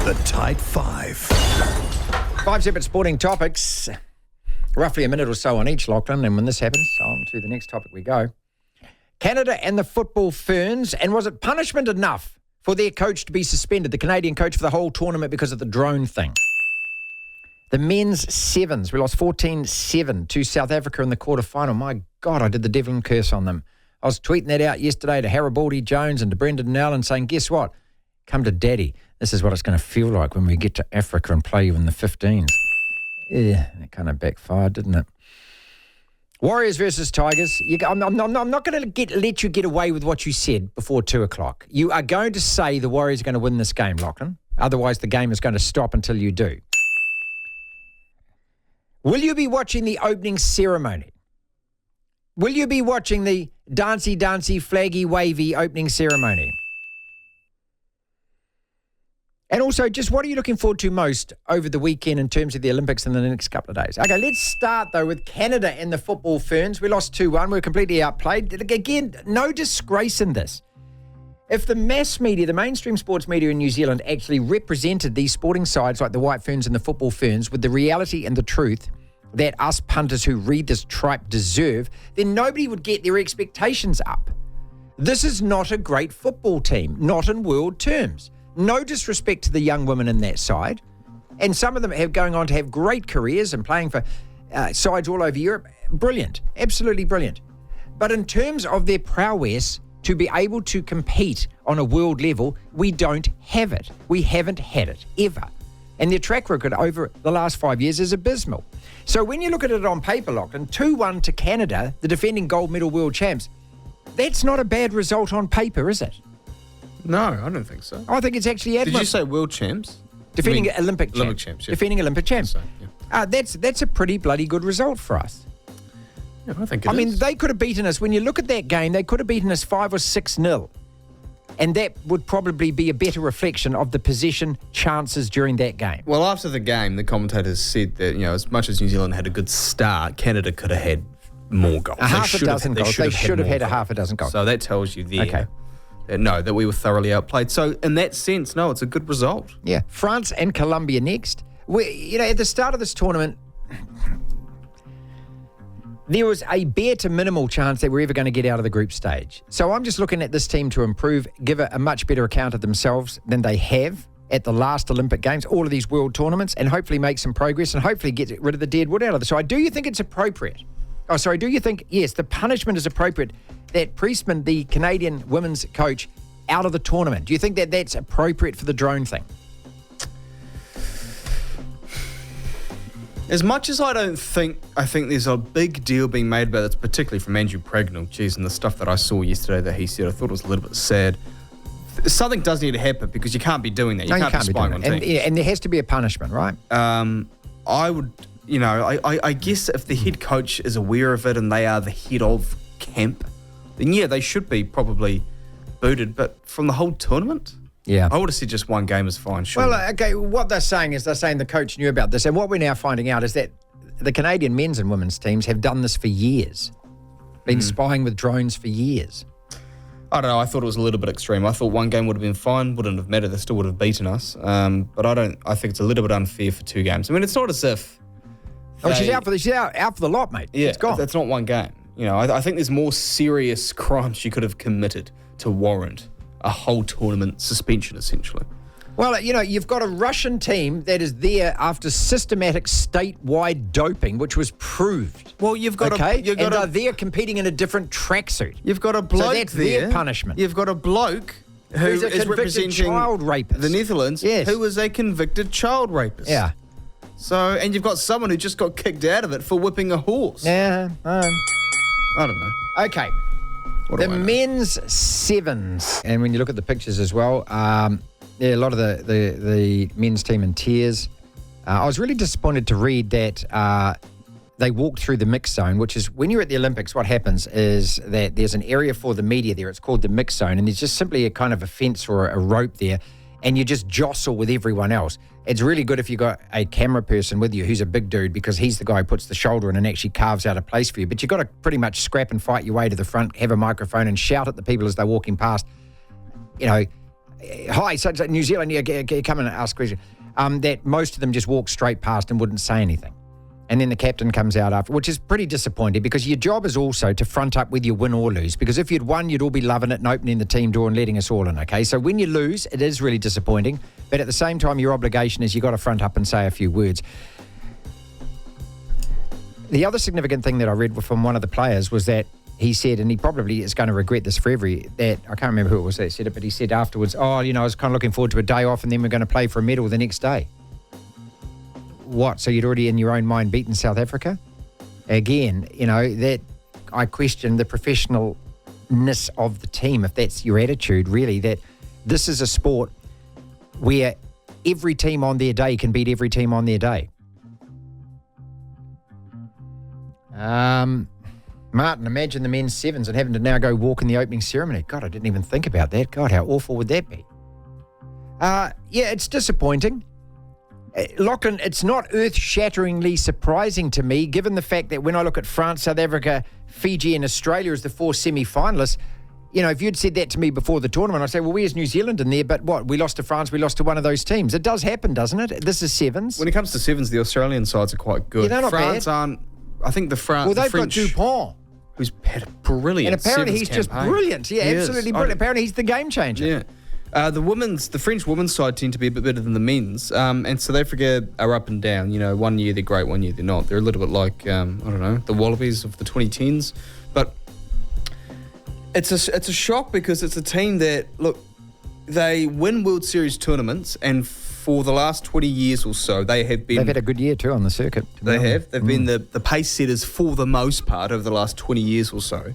The Tight Five. 5 separate sporting topics, roughly a minute or so on each, Lachlan. And when this happens, on to the next topic we go. Canada and the Football Ferns. And was it punishment enough for their coach to be suspended, the Canadian coach, for the whole tournament because of the drone thing? The men's sevens, we lost 14-7 to South Africa in the quarterfinal. My God, I did the Devlin curse on them. I was tweeting that out yesterday to Haribaldi Jones and to Brendan Allen saying, guess what? Come to daddy. This is what it's going to feel like when we get to Africa and play you in the 15s. Yeah, it kind of backfired, didn't it? Warriors versus Tigers. I'm not going to let you get away with what you said before 2 o'clock. You are going to say the Warriors are going to win this game, Lachlan. Otherwise, the game is going to stop until you do. Will you be watching the opening ceremony? Will you be watching the dancey, flaggy, wavy opening ceremony? And also, just what are you looking forward to most over the weekend in terms of the Olympics in the next couple of days? Okay, let's start, though, with Canada and the Football Ferns. We lost 2-1. We were completely outplayed. Again, no disgrace in this. If the mass media, the mainstream sports media in New Zealand actually represented these sporting sides like the White Ferns and the Football Ferns with the reality and the truth that us punters who read this tripe deserve, then nobody would get their expectations up. This is not a great football team, not in world terms. No disrespect to the young women in that side. And some of them have going on to have great careers and playing for sides all over Europe. Brilliant. Absolutely brilliant. But in terms of their prowess to be able to compete on a world level, we don't have it. We haven't had it ever. And their track record over the last 5 years is abysmal. So when you look at it on paper, Lachlan, 2-1 to Canada, the defending gold medal world champs, that's not a bad result on paper, is it? No, I don't think so. I think it's actually admirable. Did you say world champs? Defending Olympic champs. Olympic champs, yeah. Defending Olympic champs. So, yeah. That's a pretty bloody good result for us. Yeah, I think it is. I mean, they could have beaten us. When you look at that game, they could have beaten us 5 or 6-0. And that would probably be a better reflection of the possession chances during that game. Well, after the game, the commentators said that, as much as New Zealand had a good start, Canada could have had more goals. Half a dozen goals. They should have had a half a dozen goals. So that tells you there that we were thoroughly outplayed. So in that sense, no, it's a good result. Yeah. France and Colombia next. At the start of this tournament, there was a bare to minimal chance that we're ever going to get out of the group stage. So I'm just looking at this team to improve, give a much better account of themselves than they have at the last Olympic Games, all of these world tournaments, and hopefully make some progress and hopefully get rid of the dead wood out of it. So do you think it's appropriate? Do you think, yes, the punishment is appropriate that Priestman, the Canadian women's coach, out of the tournament? Do you think that that's appropriate for the drone thing? As much as I think there's a big deal being made about this, particularly from Andrew Pragnell, and the stuff that I saw yesterday that he said, I thought it was a little bit sad. Something does need to happen because you can't be doing that. You can't be spying on teams. And there has to be a punishment, right? I would, I guess if the head coach is aware of it and they are the head of camp, then yeah, they should be probably booted. But from the whole tournament? Yeah. I would have said just one game is fine, sure. Well, okay, what they're saying is the coach knew about this. And what we're now finding out is that the Canadian men's and women's teams have done this for years. Been spying with drones for years. I don't know. I thought it was a little bit extreme. I thought one game would have been fine, wouldn't have mattered. They still would have beaten us. But I think it's a little bit unfair for 2 games. I mean, it's not as if... she's out for the lot, mate. Yeah, it's gone. That's not one game. I think there's more serious crimes she could have committed to warrant a whole tournament suspension, essentially. Well, you've got a Russian team that is there after systematic statewide doping, which was proved. Well, you've got they're there competing in a different tracksuit. You've got a bloke so that's there. Their punishment. You've got a bloke who is representing child rapist. The Netherlands, yes. who is a convicted child rapist. Yeah. So, and you've got someone who just got kicked out of it for whipping a horse. Yeah. I don't know. Okay. The men's sevens, and when you look at the pictures as well, a lot of the men's team in tears. I was really disappointed to read that they walked through the mix zone, which is when you're at the Olympics, what happens is that there's an area for the media there. It's called the mix zone, and there's just simply a kind of a fence or a rope there, and you just jostle with everyone else. It's really good if you've got a camera person with you who's a big dude, because he's the guy who puts the shoulder in and actually carves out a place for you. But you've got to pretty much scrap and fight your way to the front, have a microphone and shout at the people as they're walking past. Hi, so New Zealand, come and ask a question. That most of them just walk straight past and wouldn't say anything. And then the captain comes out after, which is pretty disappointing because your job is also to front up whether you win or lose. Because if you'd won, you'd all be loving it and opening the team door and letting us all in, okay? So when you lose, it is really disappointing. But at the same time, your obligation is you've got to front up and say a few words. The other significant thing that I read from one of the players was that he said, and he probably is going to regret this forever, that I can't remember who it was that said it, but he said afterwards, I was kind of looking forward to a day off and then we're going to play for a medal the next day. What? So you'd already in your own mind beaten South Africa? Again, that I question the professionalness of the team, if that's your attitude, really, that this is a sport where every team on their day can beat every team on their day. Martin, imagine the men's sevens and having to now go walk in the opening ceremony. God, I didn't even think about that. God, how awful would that be? It's disappointing. Lachlan, it's not earth-shatteringly surprising to me, given the fact that when I look at France, South Africa, Fiji and Australia as the 4 semi-finalists, if you'd said that to me before the tournament, I'd say, well, where's New Zealand in there? But what? We lost to France, we lost to one of those teams. It does happen, doesn't it? This is sevens. When it comes to sevens, the Australian sides are quite good. Yeah, they're not France bad. aren't... I think the French... Well, they've got Dupont. Who's had a brilliant And apparently he's sevens just campaign. brilliant. Yeah, absolutely brilliant. Apparently he's the game changer. Yeah. The French women's side tend to be a bit better than the men's, and South Africa are up and down. 1 year they're great, 1 year they're not. They're a little bit like the Wallabies of the 2010s, but it's a shock because it's a team that they win World Series tournaments, and for the last 20 years or so they've had a good year too on the circuit. They've been the pace setters for the most part over the last 20 years or so.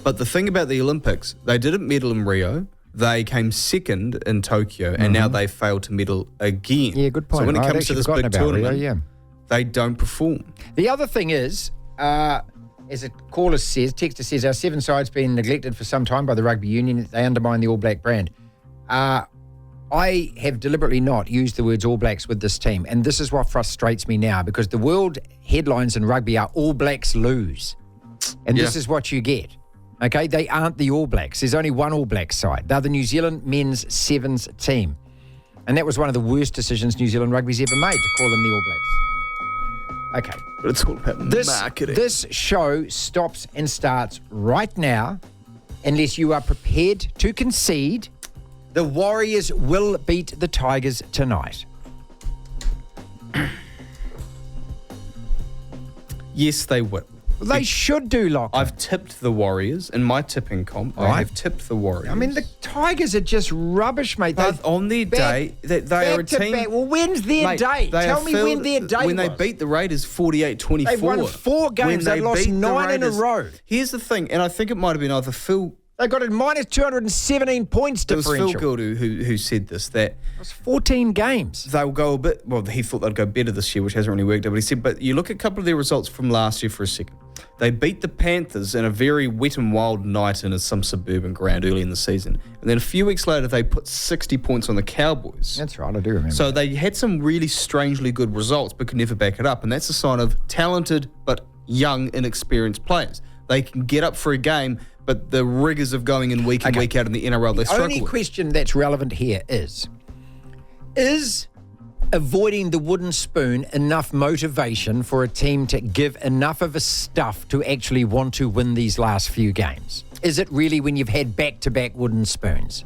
But the thing about the Olympics, they didn't medal in Rio. They came second in Tokyo, and now they failed to medal again. Yeah, good point. So when it comes to this big tournament, Rio, they don't perform. The other thing is, as a caller says, texter says, our seven side's been neglected for some time by the rugby union. They undermine the All Black brand. I have deliberately not used the words All Blacks with this team, and this is what frustrates me now, because the world headlines in rugby are All Blacks lose, and this is what you get. Okay, they aren't the All Blacks. There's only one All Blacks side. They're the New Zealand men's sevens team. And that was one of the worst decisions New Zealand rugby's ever made, to call them the All Blacks. Okay. But it's all about marketing. This show stops and starts right now unless you are prepared to concede the Warriors will beat the Tigers tonight. Yes, they will. They should do, Lachlan. I've tipped the Warriors in my tipping comp. I have tipped the Warriors. I mean, the Tigers are just rubbish, mate. But on their day, they are a team. Well, when's their day? Tell me when their day when was. they beat the Raiders 48-24. They've won 4 games. They lost 9 in a row. Here's the thing, and I think it might have been either Phil. They got a minus 217 points differential. It was Phil Gould who said this, that it was 14 games. They'll go a bit, well, he thought they'd go better this year, which hasn't really worked out. But he said, but you look at a couple of their results from last year for a second. They beat the Panthers in a very wet and wild night in some suburban ground early in the season. And then a few weeks later, they put 60 points on the Cowboys. That's right, I do remember. So they had some really strangely good results, but could never back it up. And that's a sign of talented but young, inexperienced players. They can get up for a game, but the rigours of going in week in, week out in the NRL, they struggle with. The only question that's relevant here is avoiding the wooden spoon enough motivation for a team to give enough of a stuff to actually want to win these last few games? Is it really when you've had back-to-back wooden spoons?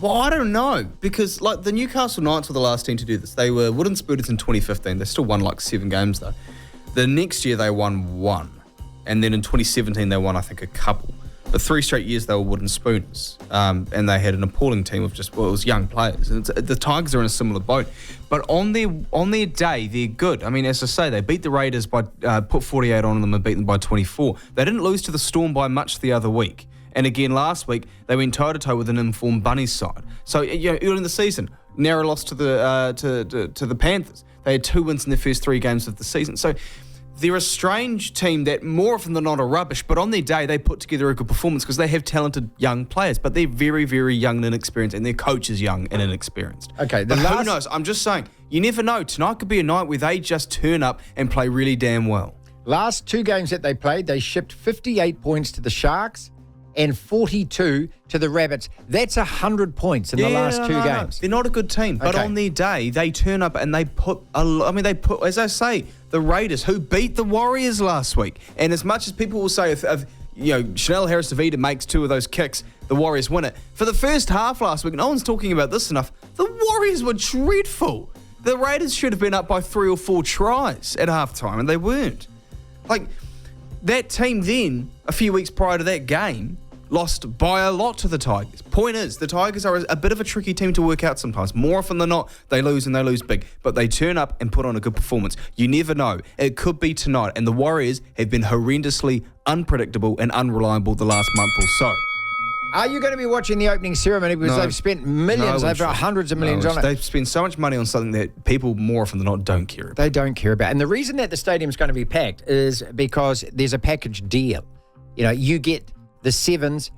Well, I don't know, because like the Newcastle Knights were the last team to do this. They were wooden spooners in 2015. They still won like 7 games though. The next year they won 1. And then in 2017, they won, I think, a couple. But 3 straight years, they were wooden spooners. And they had an appalling team of it was young players. And the Tigers are in a similar boat. But on their day, they're good. I mean, as I say, they beat the Raiders by, put 48 on them and beat them by 24. They didn't lose to the Storm by much the other week. And again, last week, they went toe-to-toe with an informed Bunnies side. So, early in the season, narrow loss to the Panthers. They had 2 wins in their first 3 games of the season. So they're a strange team that more often than not are rubbish, but on their day they put together a good performance because they have talented young players, but they're very, very young and inexperienced, and their coach is young and inexperienced. Okay, but who knows? I'm just saying, you never know. Tonight could be a night where they just turn up and play really damn well. Last 2 games that they played, they shipped 58 points to the Sharks and 42 to the Rabbits. That's 100 points in the last two games. They're not a good team, but on their day, they turn up and they put, as I say, the Raiders, who beat the Warriors last week. And as much as people will say, if Chanel Harris-Davida makes 2 of those kicks, the Warriors win it. For the first half last week, no one's talking about this enough, the Warriors were dreadful. The Raiders should have been up by 3 or 4 tries at halftime, and they weren't. Like, that team then, a few weeks prior to that game, lost by a lot to the Tigers. Point is, the Tigers are a bit of a tricky team to work out sometimes. More often than not, they lose and they lose big. But they turn up and put on a good performance. You never know. It could be tonight. And the Warriors have been horrendously unpredictable and unreliable the last month or so. Are you going to be watching the opening ceremony? Because they've spent millions, they've got hundreds of millions on it. They've spent so much money on something that people more often than not don't care about. They don't care about. And the reason that the stadium's going to be packed is because there's a package deal. You know, you get the sevens.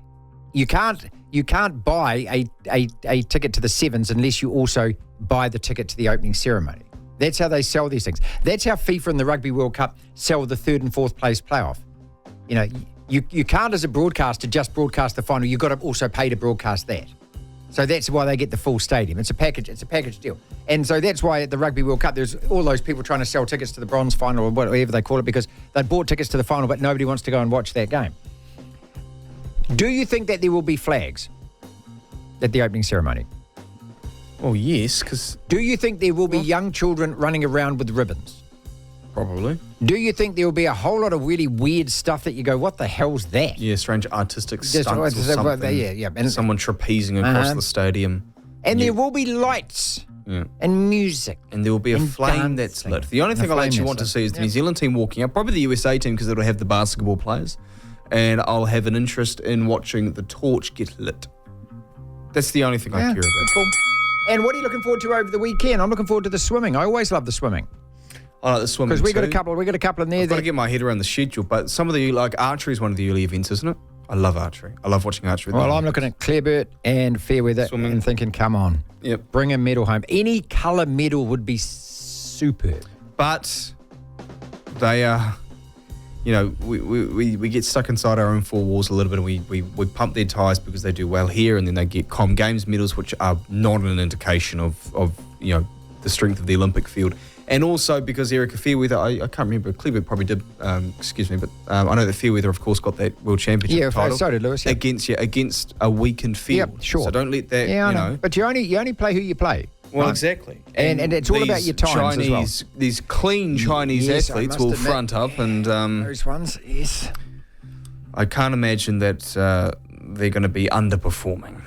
You can't buy a ticket to the sevens unless you also buy the ticket to the opening ceremony. That's how they sell these things. That's how FIFA and the Rugby World Cup sell the 3rd and 4th place playoff. You know, you can't as a broadcaster just broadcast the final. You've got to also pay to broadcast that. So that's why they get the full stadium. It's a package deal. And so that's why at the Rugby World Cup there's all those people trying to sell tickets to the bronze final or whatever they call it, because they bought tickets to the final but nobody wants to go and watch that game. Do you think that there will be flags at the opening ceremony? Well, yes, because... Do you think there will be young children running around with ribbons? Probably. Do you think there will be a whole lot of really weird stuff that you go, what the hell's that? Yeah, strange artistic stunts or something. Yeah. And someone trapezing across the stadium. And there will be lights and music. And there will be a flame that's lit. The only thing I'll actually want to see is the New Zealand team walking up, probably the USA team because it'll have the basketball players. And I'll have an interest in watching the torch get lit. That's the only thing I care about. Cool. And what are you looking forward to over the weekend? I'm looking forward to the swimming. I always love the swimming. I like the swimming because we got a couple in there. I've got to get my head around the schedule, but some of the archery is one of the early events, isn't it? I love archery. I love watching archery. Well, I'm looking at Clareburt and Fairweather swimming and thinking, come on, bring a medal home. Any colour medal would be superb. But they are, we get stuck inside our own 4 walls a little bit, and we pump their tyres because they do well here, and then they get Com Games medals, which are not an indication of the strength of the Olympic field. And also because Erica Fairweather, I can't remember, Cleveland probably did, but I know that Fairweather, of course, got that World Championship title. Yeah, so did Lewis. Yeah. Against a weakened field. Yeah, sure. So don't let that, I know. But you only play who you play. Well, right? Exactly. And it's all about your times as well. These clean Chinese athletes will front up and... those ones, yes. I can't imagine that they're going to be underperforming.